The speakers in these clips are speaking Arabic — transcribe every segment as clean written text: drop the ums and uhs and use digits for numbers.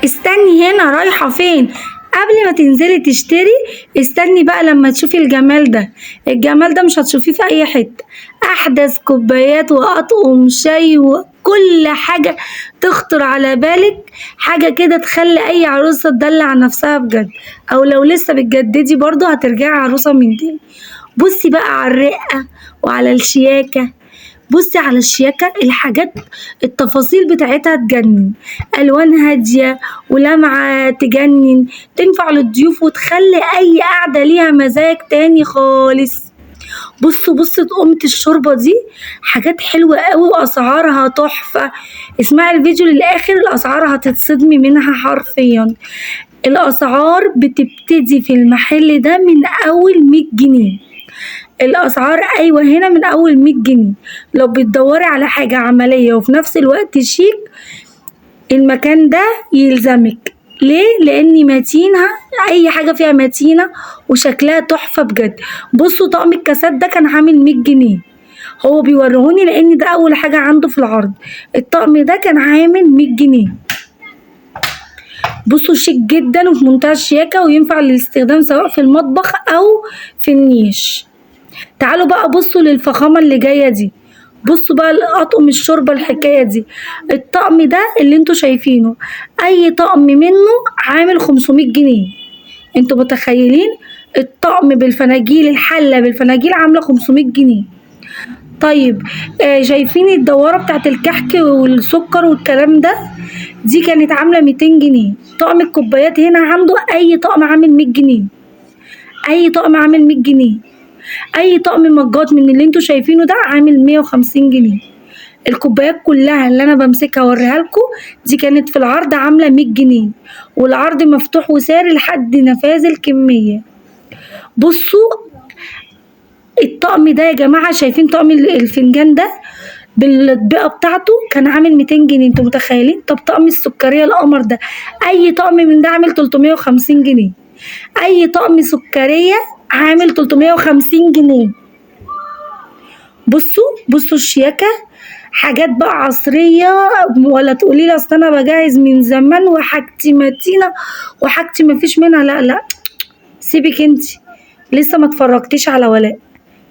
استني هنا، رايحة فين؟ قبل ما تنزلي تشتري استني بقى لما تشوفي الجمال ده. الجمال ده مش هتشوفيه في اي حتة. احدث كوبايات واطقم شاي وكل حاجة تخطر على بالك، حاجة كده تخلي اي عروسة تدلع نفسها بجد، او لو لسه بتجددي برضو هترجعي عروسة من تاني. بصي بقى على الرقة وعلى الشياكة. بصي على الشياكة، الحاجات التفاصيل بتاعتها تجنن، ألوان هادية ولمعة تجنن، تنفع للضيوف وتخلي أي قعدة ليها مزاج تاني خالص. بصوا تقومة الشوربة دي حاجات حلوة قوي وأسعارها تحفة. اسمعي الفيديو للآخر، الأسعار هتتصدمي منها حرفيا. الأسعار بتبتدي في المحل ده من أول 100 جنيه. الاسعار ايوه هنا من اول 100 جنيه. لو بتدوري على حاجه عمليه وفي نفس الوقت شيك، المكان ده يلزمك. ليه؟ لاني متينه، اي حاجه فيها متينه وشكلها تحفه بجد. بصوا طقم الكاسات ده كان عامل 100 جنيه، هو بيوريهوني لان ده اول حاجه عنده في العرض. الطقم ده كان عامل 100 جنيه. بصوا شيك جدا وفي منتهى الشياكه وينفع للاستخدام سواء في المطبخ او في النيش. تعالوا بقى بصوا للفخامة اللي جاية دي. بصوا بقى لأطقم الشوربة الحكاية دي. الطقم ده اللي انتوا شايفينه اي طقم منه عامل 500 جنيه. انتوا متخيلين؟ الطقم بالفناجيل، الحلة بالفناجيل عاملة 500 جنيه. طيب شايفين الدوارة بتاعت الكحك والسكر والكلام ده؟ دي كانت عاملة 200 جنيه. طقم الكوبايات هنا عنده اي طقم عامل 100 جنيه. اي طقم عامل 100 جنيه. اي طقم مجات من اللي انتوا شايفينه ده عامل 150 جنيه. الكوبايات كلها اللي انا بمسكها اوريها لكم دي كانت في العرض عامله 100 جنيه، والعرض مفتوح وساري لحد نفاذ الكميه. بصوا الطقم ده يا جماعه، شايفين طقم الفنجان ده بالاطباقه بتاعته كان عامل 200 جنيه. انتوا متخيلين؟ طب طقم السكريه القمر ده اي طقم من ده عامل 350 جنيه. اي طقم سكريه عامل 350 جنيه. بصوا الشياكة، حاجات بقى عصرية، ولا تقولي لي اصل انا بجهز من زمان وحاجتي متينة وحاجتي مفيش منها. لا سيبك انتي، لسه ما اتفرجتيش على ولاء.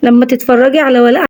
لما تتفرجي على ولاء